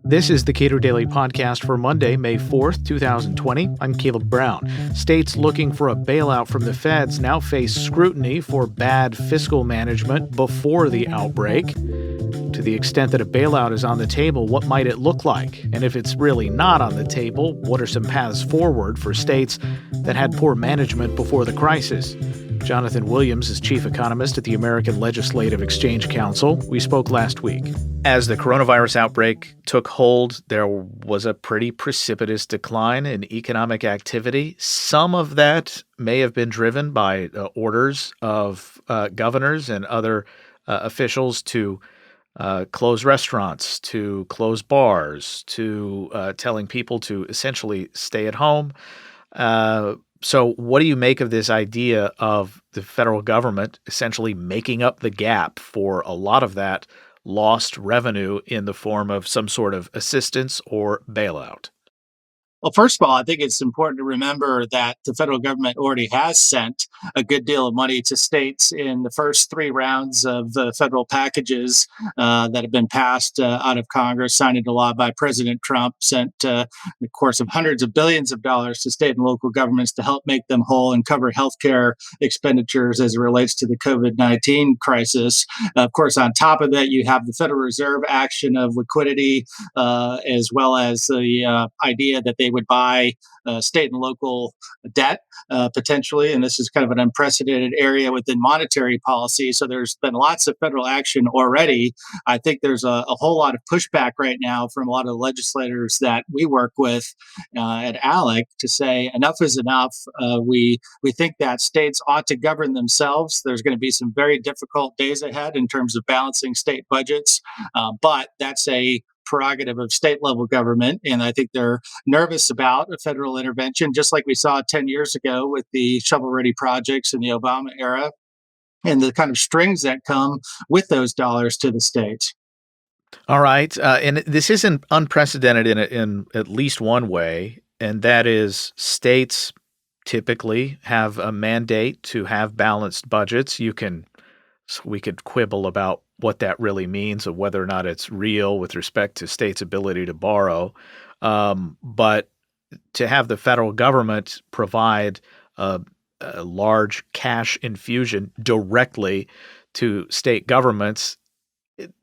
This is the Cato Daily Podcast for Monday, May 4th, 2020. I'm Caleb Brown. States looking for a bailout from the feds now face scrutiny for bad fiscal management before the outbreak. To the extent that a bailout is on the table, what might it look like? And if it's really not on the table, what are some paths forward for states that had poor management before the crisis? Jonathan Williams is chief economist at the American Legislative Exchange Council. We spoke last week. As the coronavirus outbreak took hold, there was a pretty precipitous decline in economic activity. Some of that may have been driven by orders of governors and other officials to close restaurants, to close bars, to telling people to essentially stay at home. So what do you make of this idea of the federal government essentially making up the gap for a lot of that lost revenue in the form of some sort of assistance or bailout? Well, first of all, I think it's important to remember that the federal government already has sent a good deal of money to states in the first three rounds of the federal packages that have been passed out of Congress, signed into law by President Trump, sent in the course of hundreds of billions of dollars to state and local governments to help make them whole and cover healthcare expenditures as it relates to the COVID-19 crisis. Of course, on top of that, you have the Federal Reserve action of liquidity, as well as the idea that they would buy state and local debt potentially. And this is kind of an unprecedented area within monetary policy. So there's been lots of federal action already. I think there's a whole lot of pushback right now from a lot of legislators that we work with at ALEC to say enough is enough. We think that states ought to govern themselves. There's going to be some very difficult days ahead in terms of balancing state budgets, but that's a prerogative of state level government. And I think they're nervous about a federal intervention, just like we saw 10 years ago with the shovel ready projects in the Obama era and the kind of strings that come with those dollars to the states. All right. And this isn't unprecedented in at least one way, and that is states typically have a mandate to have balanced budgets. We could quibble about what that really means or whether or not it's real with respect to states' ability to borrow. But to have the federal government provide a large cash infusion directly to state governments,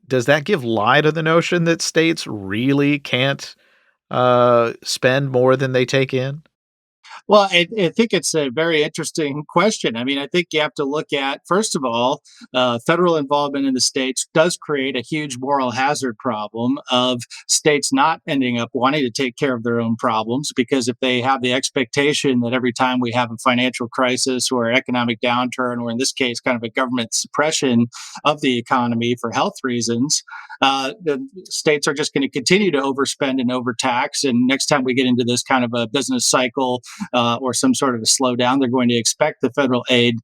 does that give lie to the notion that states really can't spend more than they take in? Well, I think it's a very interesting question. I mean, I think you have to look at, first of all, federal involvement in the states does create a huge moral hazard problem of states not ending up wanting to take care of their own problems, because if they have the expectation that every time we have a financial crisis or economic downturn, or in this case, kind of a government suppression of the economy for health reasons, the states are just going to continue to overspend and overtax. And next time we get into this kind of a business cycle, or some sort of a slowdown, they're going to expect the federal aid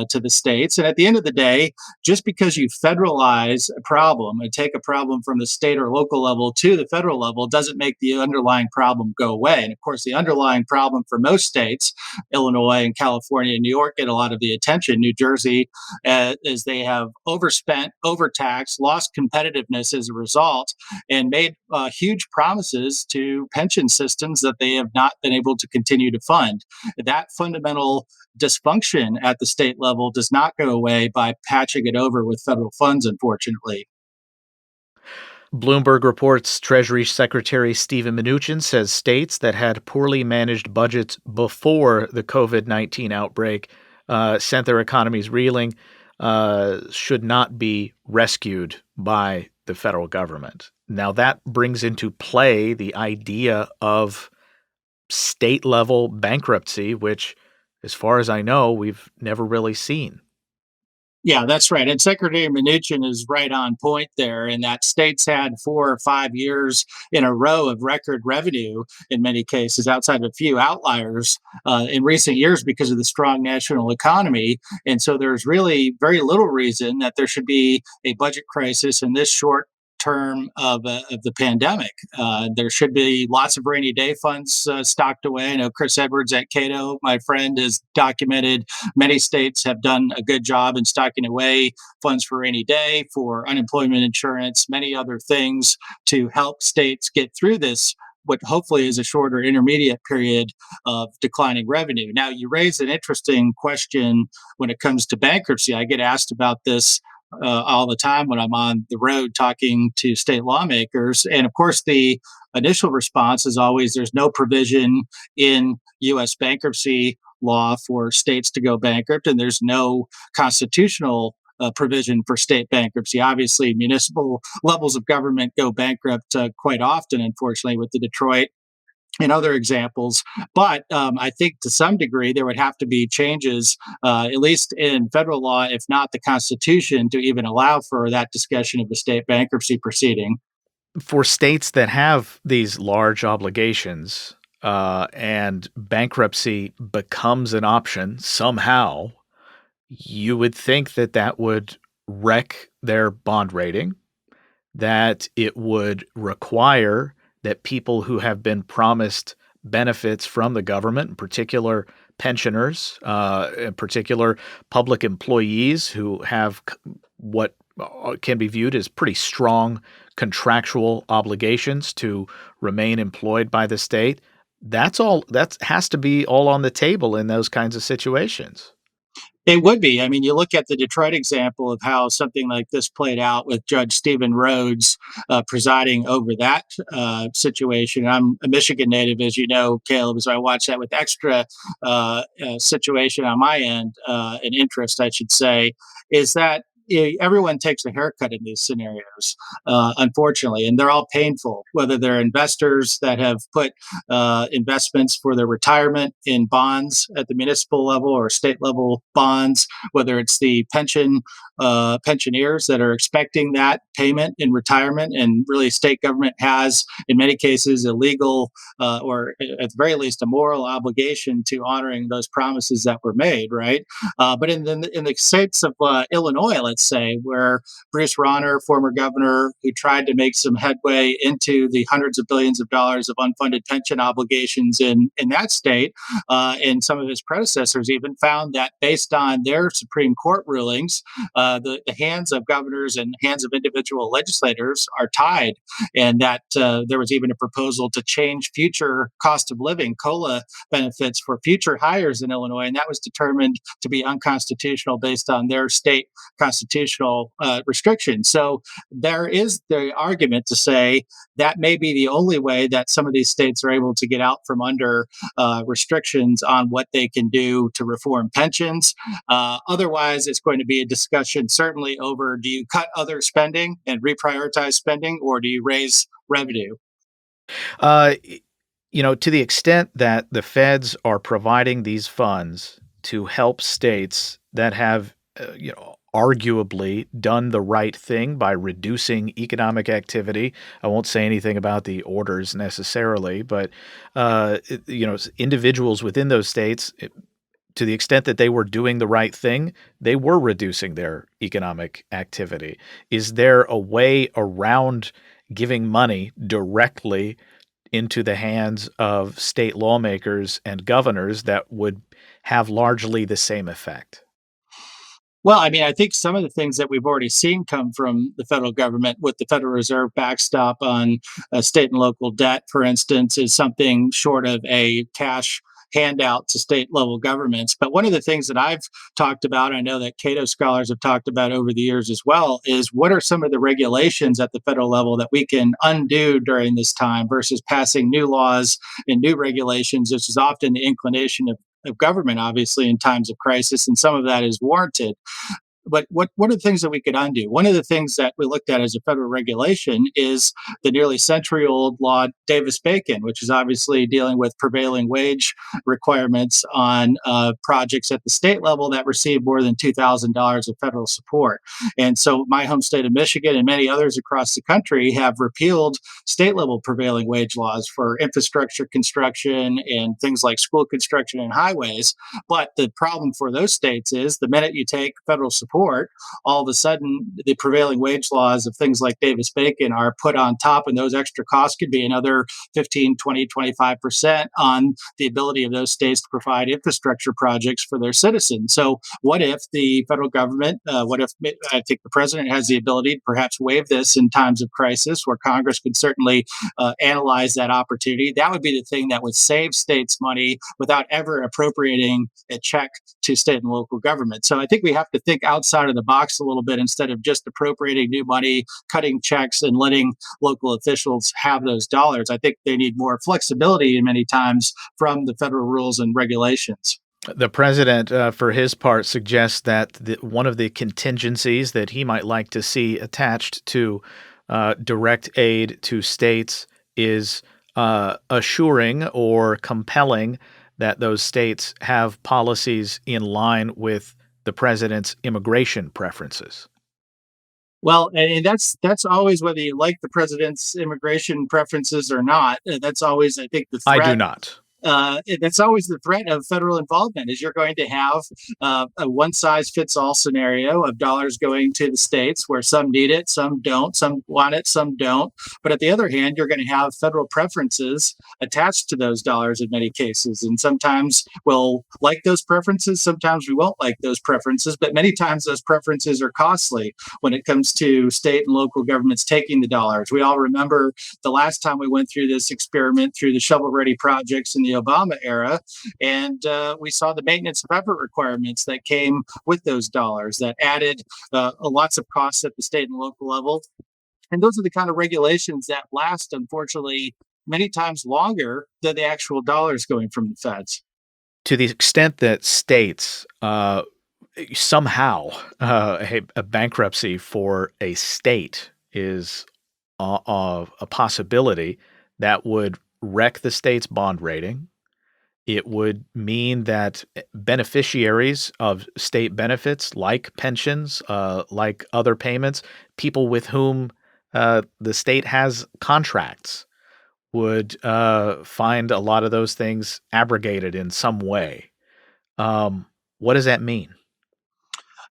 to the states. And at the end of the day, just because you federalize a problem and take a problem from the state or local level to the federal level doesn't make the underlying problem go away. And of course, the underlying problem for most states, Illinois and California and New York, get a lot of the attention. New Jersey, is they have overspent, overtaxed, lost competitiveness as a result, and made huge promises to pension systems that they have not been able to continue to fund. That fundamental dysfunction at the state level does not go away by patching it over with federal funds, unfortunately. Bloomberg reports Treasury Secretary Steven Mnuchin says states that had poorly managed budgets before the COVID-19 outbreak sent their economies reeling, should not be rescued by the federal government. Now, that brings into play the idea of state-level bankruptcy, which, as far as I know, we've never really seen. Yeah, that's right. And Secretary Mnuchin is right on point there, in that states had 4 or 5 years in a row of record revenue in many cases, outside of a few outliers in recent years because of the strong national economy. And so there's really very little reason that there should be a budget crisis in this short term of the pandemic. There should be lots of rainy day funds stocked away. I know Chris Edwards at Cato, my friend, has documented many states have done a good job in stocking away funds for rainy day, for unemployment insurance, many other things to help states get through this, what hopefully is a shorter intermediate period of declining revenue. Now, you raise an interesting question when it comes to bankruptcy. I get asked about this all the time when I'm on the road talking to state lawmakers. And of course, the initial response is always there's no provision in US bankruptcy law for states to go bankrupt, and there's no constitutional provision for state bankruptcy. Obviously, municipal levels of government go bankrupt quite often, unfortunately, with the Detroit and other examples. But I think to some degree there would have to be changes, at least in federal law, if not the Constitution, to even allow for that discussion of a state bankruptcy proceeding. For states that have these large obligations, and bankruptcy becomes an option somehow, you would think that that would wreck their bond rating, that it would require that people who have been promised benefits from the government, in particular pensioners, in particular public employees who have what can be viewed as pretty strong contractual obligations to remain employed by the state. That's all that has to be all on the table in those kinds of situations. It would be. I mean, you look at the Detroit example of how something like this played out with Judge Stephen Rhodes presiding over that situation. I'm a Michigan native, as you know, Caleb, so I watched that with extra situation on my end, an interest, I should say, is that everyone takes a haircut in these scenarios, unfortunately, and they're all painful, whether they're investors that have put investments for their retirement in bonds at the municipal level or state level bonds, whether it's the pensioners that are expecting that payment in retirement, and really state government has, in many cases, a legal or at the very least a moral obligation to honoring those promises that were made, right? But in the states of Illinois, let's say, where Bruce Rauner, former governor, who tried to make some headway into the hundreds of billions of dollars of unfunded pension obligations in that state, and some of his predecessors even found that based on their Supreme Court rulings, the hands of governors and hands of individual legislators are tied, and that there was even a proposal to change future cost of living COLA benefits for future hires in Illinois, and that was determined to be unconstitutional based on their state constitutional restrictions. So there is the argument to say that may be the only way that some of these states are able to get out from under restrictions on what they can do to reform pensions. Otherwise, it's going to be a discussion certainly over, do you cut other spending and reprioritize spending, or do you raise revenue? Uh, to the extent that the feds are providing these funds to help states that have, arguably done the right thing by reducing economic activity. I won't say anything about the orders necessarily, but individuals within those states, to the extent that they were doing the right thing, they were reducing their economic activity. Is there a way around giving money directly into the hands of state lawmakers and governors that would have largely the same effect? Well, I mean, I think some of the things that we've already seen come from the federal government with the Federal Reserve backstop on state and local debt, for instance, is something short of a cash handout to state level governments. But one of the things that I've talked about, I know that Cato scholars have talked about over the years as well, is what are some of the regulations at the federal level that we can undo during this time versus passing new laws and new regulations, which is often the inclination of government, obviously, in times of crisis, and some of that is warranted. But what are the things that we could undo? One of the things that we looked at as a federal regulation is the nearly century old law Davis Bacon, which is obviously dealing with prevailing wage requirements on projects at the state level that receive more than $2,000 of federal support. And so my home state of Michigan and many others across the country have repealed state level prevailing wage laws for infrastructure construction and things like school construction and highways. But the problem for those states is the minute you take federal support support, all of a sudden the prevailing wage laws of things like Davis Bacon are put on top, and those extra costs could be another 15, 20, 25% on the ability of those states to provide infrastructure projects for their citizens. So, what if the federal government, what if I think the president has the ability to perhaps waive this in times of crisis where Congress could certainly analyze that opportunity? That would be the thing that would save states money without ever appropriating a check to state and local government. So I think we have to think outside of the box a little bit instead of just appropriating new money, cutting checks, and letting local officials have those dollars. I think they need more flexibility in many times from the federal rules and regulations. The president, for his part, suggests that one of the contingencies that he might like to see attached to direct aid to states is assuring or compelling that those states have policies in line with the president's immigration preferences. Well, and that's always whether you like the president's immigration preferences or not. That's always, I think, the I do threat. not. That's always the threat of federal involvement is you're going to have a one size fits all scenario of dollars going to the states where some need it, some don't, some want it, some don't. But at the other hand, you're going to have federal preferences attached to those dollars in many cases. And sometimes we'll like those preferences, sometimes we won't like those preferences, but many times those preferences are costly when it comes to state and local governments taking the dollars. We all remember the last time we went through this experiment through the shovel ready projects in the Obama era, and we saw the maintenance of effort requirements that came with those dollars that added lots of costs at the state and local level. And those are the kind of regulations that last, unfortunately, many times longer than the actual dollars going from the feds. To the extent that states somehow a bankruptcy for a state is a possibility that would wreck the state's bond rating. It would mean that beneficiaries of state benefits, like pensions, like other payments, people with whom the state has contracts, would find a lot of those things abrogated in some way. What does that mean?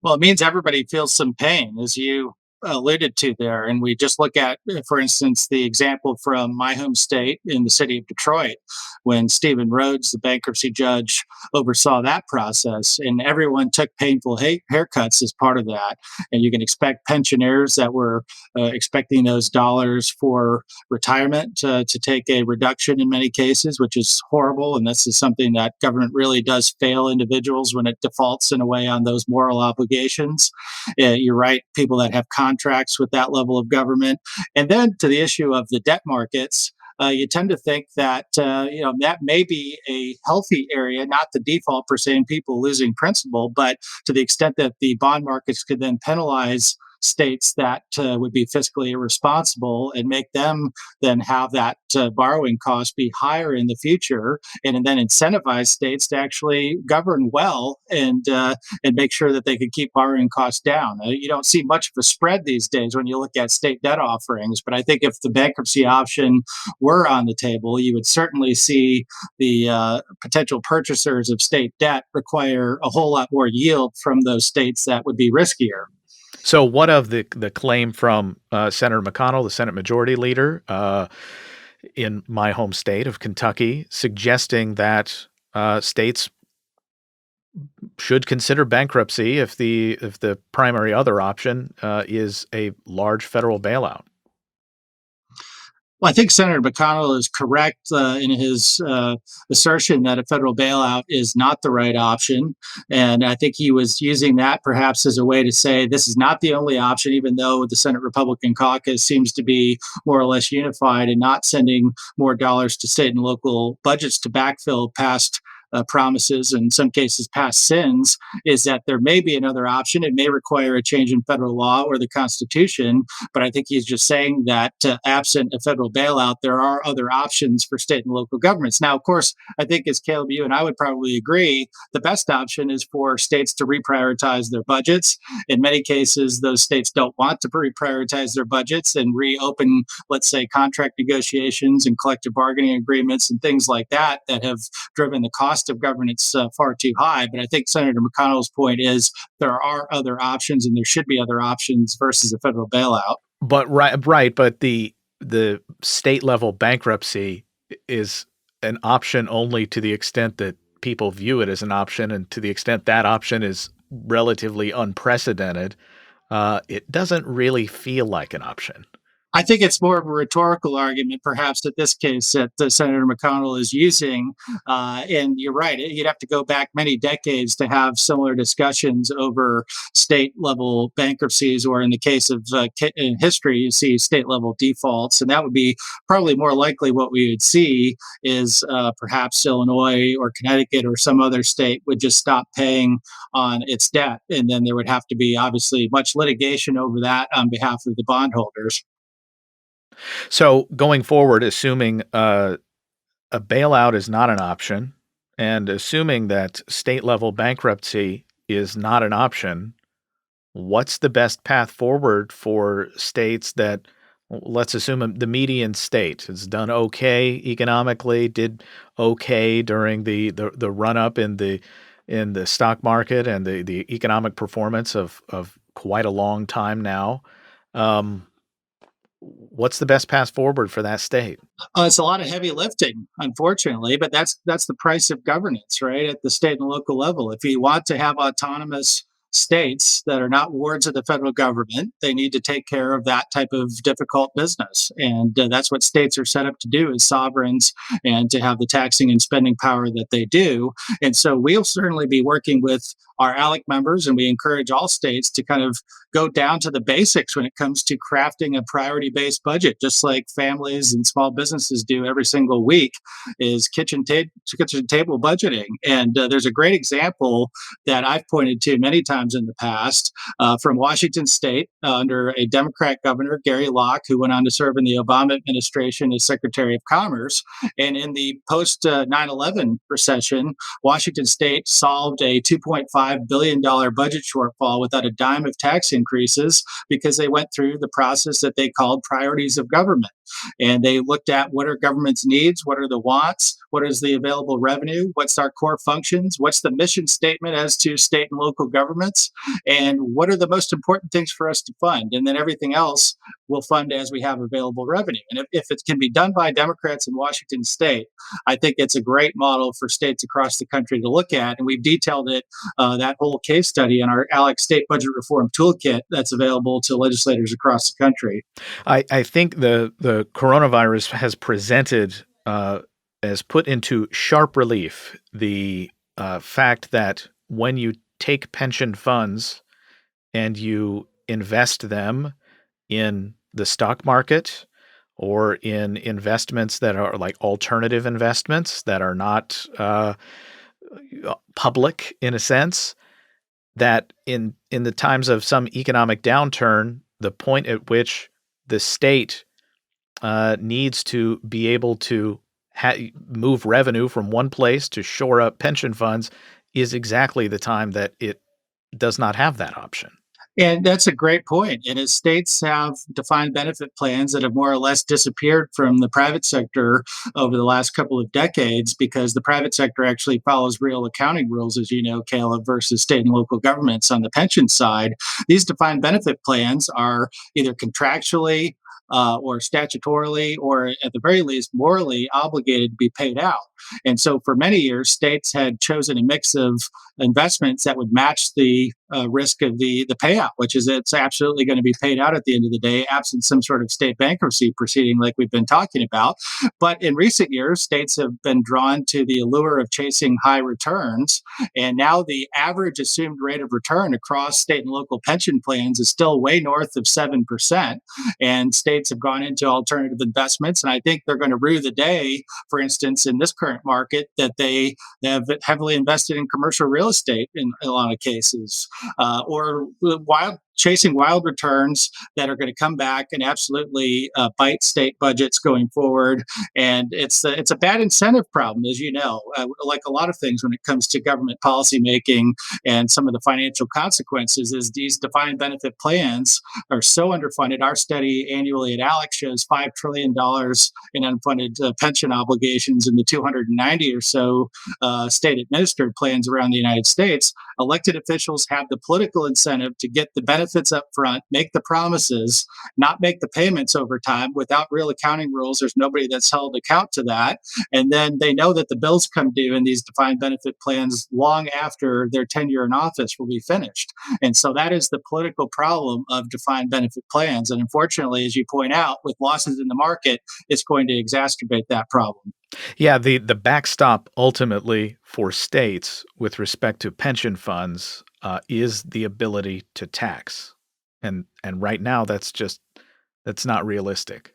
Well, it means everybody feels some pain, as you alluded to there. And we just look at, for instance, the example from my home state in the city of Detroit, when Stephen Rhodes, the bankruptcy judge, oversaw that process, and everyone took painful haircuts as part of that. And you can expect pensioners that were expecting those dollars for retirement to take a reduction in many cases, which is horrible. And this is something that government really does fail individuals when it defaults in a way on those moral obligations. You're right, people that have contracts with that level of government. And then to the issue of the debt markets, you tend to think that that may be a healthy area, not the default per se, in people losing principal, but to the extent that the bond markets could then penalize states that would be fiscally irresponsible and make them then have that borrowing cost be higher in the future, and then incentivize states to actually govern well and make sure that they can keep borrowing costs down. You don't see much of a spread these days when you look at state debt offerings, but I think if the bankruptcy option were on the table, you would certainly see the potential purchasers of state debt require a whole lot more yield from those states that would be riskier. So, what of the claim from Senator McConnell, the Senate Majority Leader in my home state of Kentucky, suggesting that states should consider bankruptcy if the primary other option is a large federal bailout? Well, I think Senator McConnell is correct in his assertion that a federal bailout is not the right option. And I think he was using that perhaps as a way to say this is not the only option, even though the Senate Republican caucus seems to be more or less unified in not sending more dollars to state and local budgets to backfill past promises, in some cases past sins, is that there may be another option. It may require a change in federal law or the Constitution, but I think he's just saying that absent a federal bailout, there are other options for state and local governments. Now, of course, I think as Caleb, you and I would probably agree, the best option is for states to reprioritize their budgets. In many cases, those states don't want to reprioritize their budgets and reopen, let's say, contract negotiations and collective bargaining agreements and things like that that have driven the cost cost of governance far too high. But I think Senator McConnell's point is there are other options, and there should be other options versus a federal bailout. But right, but the state level bankruptcy is an option only to the extent that people view it as an option, and to the extent that option is relatively unprecedented, it doesn't really feel like an option. I think it's more of a rhetorical argument, perhaps, in this case that Senator McConnell is using. And you're right; you'd have to go back many decades to have similar discussions over state level bankruptcies, or in the case of in history, you see state level defaults, and that would be probably more likely what we would see is perhaps Illinois or Connecticut or some other state would just stop paying on its debt, and then there would have to be obviously much litigation over that on behalf of the bondholders. So going forward, assuming a bailout is not an option, and assuming that state level bankruptcy is not an option, what's the best path forward for states that, let's assume the median state has done okay economically, did okay during the run up in the stock market and the economic performance of quite a long time now. Um, what's the best path forward for that state? It's a lot of heavy lifting, unfortunately, but that's the price of governance, right? At the state and local level. If you want to have autonomous states that are not wards of the federal government, they need to take care of that type of difficult business, and that's what states are set up to do as sovereigns, and to have the taxing and spending power that they do. And so we'll certainly be working with our ALEC members, and we encourage all states to kind of go down to the basics when it comes to crafting a priority based budget, just like families and small businesses do every single week, is kitchen table budgeting. And there's a great example that I've pointed to many times in the past from Washington State under a Democrat governor, Gary Locke, who went on to serve in the Obama administration as Secretary of Commerce. And in the post 9/11 recession, Washington State solved a $2.5 billion budget shortfall without a dime of tax increases, because they went through the process that they called priorities of government. And they looked at what are government's needs, what are the wants, what is the available revenue, what's our core functions, what's the mission statement as to state and local governments, and what are the most important things for us to fund. And then everything else we'll fund as we have available revenue. And if it can be done by Democrats in Washington State, I think it's a great model for states across the country to look at. And we've detailed it, that whole case study, in our ALEC State Budget Reform Toolkit that's available to legislators across the country. I think the coronavirus has presented, has put into sharp relief the fact that when you take pension funds and you invest them in the stock market or in investments that are like alternative investments that are not public in a sense, that in the times of some economic downturn, the point at which the state needs to be able to move revenue from one place to shore up pension funds is exactly the time that it does not have that option. And that's a great point. And as states have defined benefit plans that have more or less disappeared from the private sector over the last couple of decades, because the private sector actually follows real accounting rules, as you know, Caleb, versus state and local governments on the pension side, these defined benefit plans are either contractually or statutorily, or at the very least, morally obligated to be paid out. And so for many years, states had chosen a mix of investments that would match the risk of the payout, which is it's absolutely going to be paid out at the end of the day, absent some sort of state bankruptcy proceeding like we've been talking about. But in recent years, states have been drawn to the allure of chasing high returns. And now the average assumed rate of return across state and local pension plans is still way north of 7%. And states have gone into alternative investments. And I think they're going to rue the day, for instance, in this current market, that they have heavily invested in commercial real estate in a lot of cases, or wild chasing wild returns that are going to come back and absolutely bite state budgets going forward. And it's a bad incentive problem, as you know, like a lot of things when it comes to government policy making and some of the financial consequences. Is these defined benefit plans are so underfunded. Our study annually at ALEC shows $5 trillion in unfunded pension obligations in the 290 or so state administered plans around the United States. Elected officials have the political incentive to get the benefits up front, make the promises, not make the payments over time without real accounting rules. There's nobody that's held account to that. And then they know that the bills come due in these defined benefit plans long after their tenure in office will be finished. And so that is the political problem of defined benefit plans. And unfortunately, as you point out, with losses in the market, it's going to exacerbate that problem. Yeah, the backstop ultimately for states with respect to pension funds is the ability to tax, and right now that's not realistic.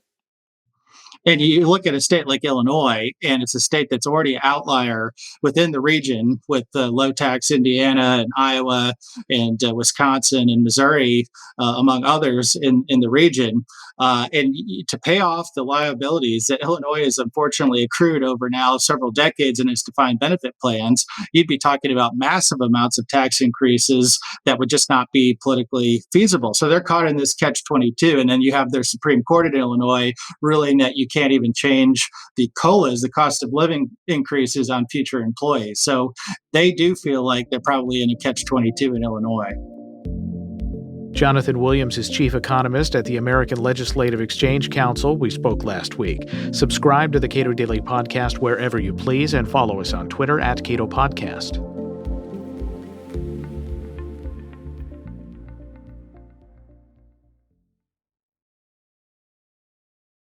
And you look at a state like Illinois, and it's a state that's already an outlier within the region with low tax Indiana and Iowa and Wisconsin and Missouri, among others in the region. To pay off the liabilities that Illinois has unfortunately accrued over now several decades in its defined benefit plans, you'd be talking about massive amounts of tax increases that would just not be politically feasible. So they're caught in this catch 22. And then you have their Supreme Court in Illinois ruling that you can't even change the COLAs, the cost of living increases on future employees. So they do feel like they're probably in a catch 22 in Illinois. Jonathan Williams is chief economist at the American Legislative Exchange Council. We spoke last week. Subscribe to the Cato Daily Podcast wherever you please and follow us on Twitter at Cato Podcast.